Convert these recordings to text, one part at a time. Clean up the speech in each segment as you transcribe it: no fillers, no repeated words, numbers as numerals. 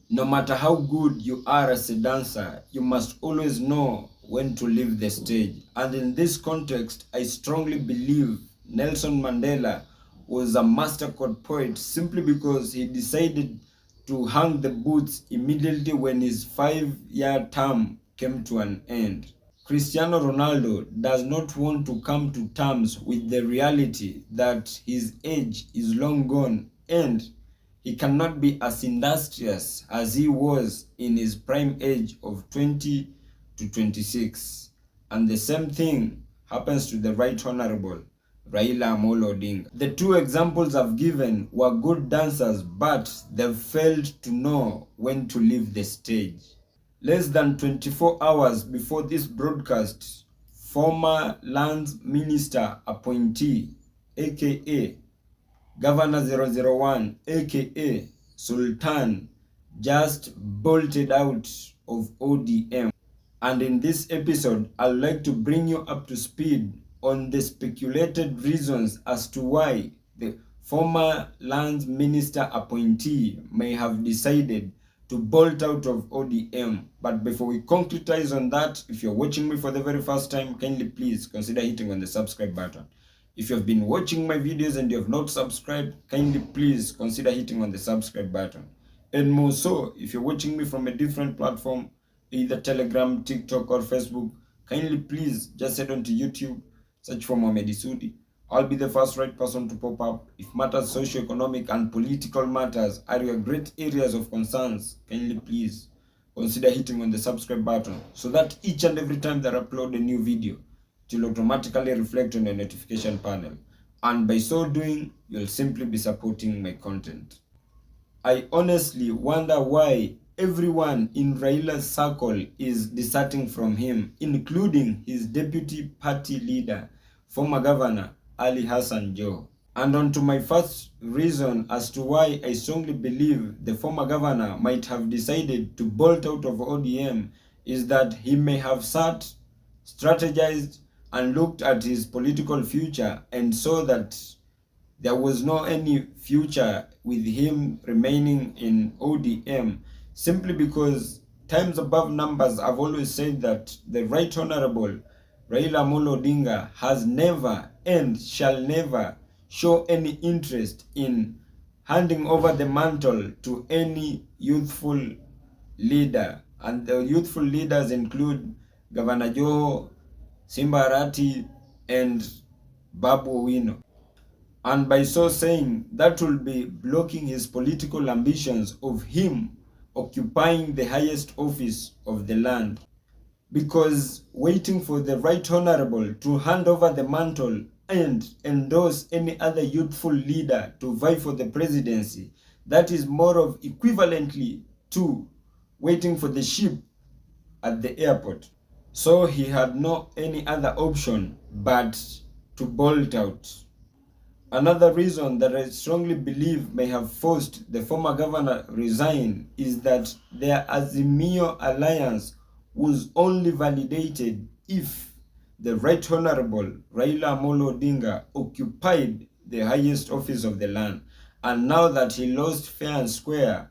No matter how good you are as a dancer, you must always know when to leave the stage. And in this context, I strongly believe Nelson Mandela was a master chord poet simply because he decided to hang the boots immediately when his 5-year term came to an end. Cristiano Ronaldo does not want to come to terms with the reality that his age is long gone and he cannot be as industrious as he was in his prime age of 20 to 26. And the same thing happens to the Right Honorable Raila Amolo Odinga. The two examples I've given were good dancers, but they've failed to know when to leave the stage. Less than 24 hours before this broadcast, former Lands Minister appointee, aka Governor 001, aka Sultan, just bolted out of ODM. And in this episode, I'd like to bring you up to speed on the speculated reasons as to why the former Lands Minister appointee may have decided to bolt out of ODM. But before we concretize on that, if you're watching me for the very first time, kindly please consider hitting on the subscribe button. If you have been watching my videos and you have not subscribed, kindly please consider hitting on the subscribe button. And more so, if you're watching me from a different platform, either Telegram, TikTok, or Facebook, kindly please just head on to YouTube, search for Mohamed Isudi. I'll be the first right person to pop up. If matters socio-economic and political matters are your great areas of concerns, kindly please consider hitting on the subscribe button so that each and every time that I upload a new video, it will automatically reflect on the notification panel. And by so doing, you'll simply be supporting my content. I honestly wonder why everyone in Raila's circle is deserting from him, including his deputy party leader, former governor Ali Hassan Joho. And on to my first reason as to why I strongly believe the former governor might have decided to bolt out of ODM is that he may have sat, strategized, and looked at his political future and saw that there was no any future with him remaining in ODM, simply because times above numbers I've always said that the Right Honorable Raila Amolo Odinga has never and shall never show any interest in handing over the mantle to any youthful leader. And the youthful leaders include Governor Joho, Simba Arati, and Babu Owino. And by so saying, that will be blocking his political ambitions of him occupying the highest office of the land. Because waiting for the Right Honorable to hand over the mantle and endorse any other youthful leader to vie for the presidency, that is more of equivalently to waiting for the ship at the airport. So he had no any other option but to bolt out. Another reason that I strongly believe may have forced the former governor resign is that their Azimio alliance was only validated if the Right Honorable Raila Amolo Odinga occupied the highest office of the land. And now that he lost fair and square,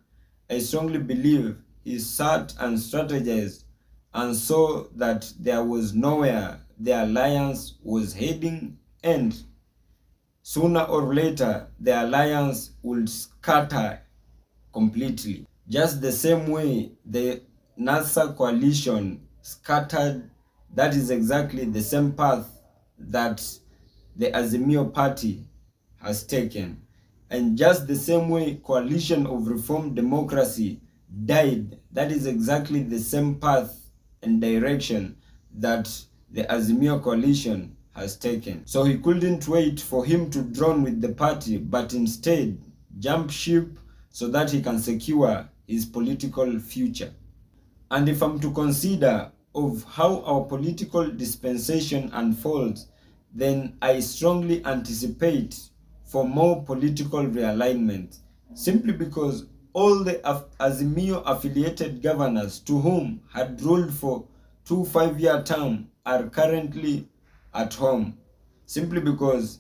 I strongly believe he sat and strategized and saw that there was nowhere the alliance was heading, and sooner or later the alliance would scatter completely. Just the same way the NASA coalition scattered, that is exactly the same path that the Azimio party has taken. And just the same way Coalition of Reformed Democracy died, that is exactly the same path and direction that the Azimio coalition has taken. So he couldn't wait for him to drown with the party, but instead jump ship so that he can secure his political future. And if I'm to consider of how our political dispensation unfolds, then I strongly anticipate for more political realignment, simply because all the Azimio affiliated governors to whom had ruled for 2 5-year terms are currently at home, simply because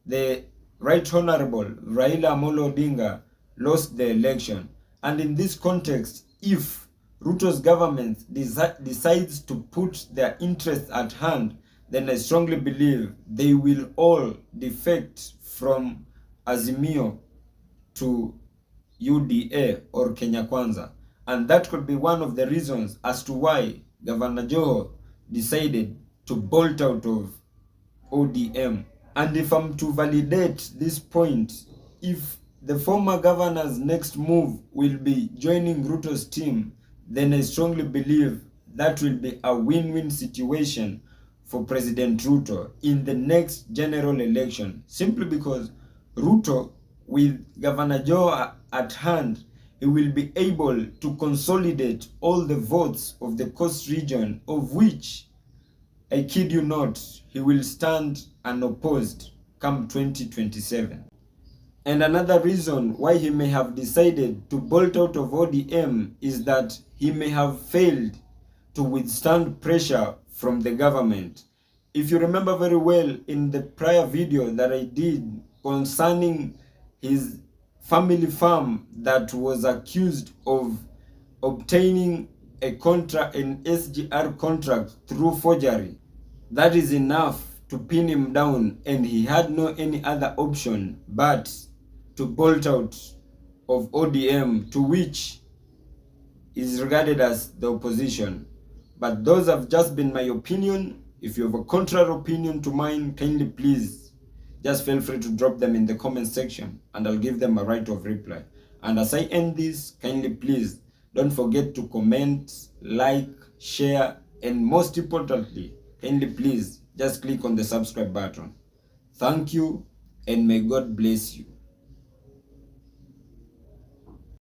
the Right Honorable Raila Amolo Odinga lost the election. And in this context, if Ruto's government decides to put their interests at hand, then I strongly believe they will all defect from Azimio to UDA or Kenya Kwanza. And that could be one of the reasons as to why Governor Joho decided to bolt out of ODM. And if I'm to validate this point, if the former governor's next move will be joining Ruto's team, then I strongly believe that will be a win-win situation for President Ruto in the next general election, simply because Ruto, with Governor Joe at hand, he will be able to consolidate all the votes of the coast region, of which, I kid you not, he will stand unopposed come 2027. And another reason why he may have decided to bolt out of ODM is that he may have failed to withstand pressure from the government. If you remember very well, in the prior video that I did concerning his family farm that was accused of obtaining an SGR contract through forgery, that is enough to pin him down, and he had no any other option but to bolt out of ODM, to which is regarded as the opposition. But those have just been my opinion. If you have a contrary opinion to mine, kindly please just feel free to drop them in the comment section and I'll give them a right of reply. And as I end this, kindly please don't forget to comment, like, share, and most importantly, kindly please just click on the subscribe button. Thank you, and may God bless you.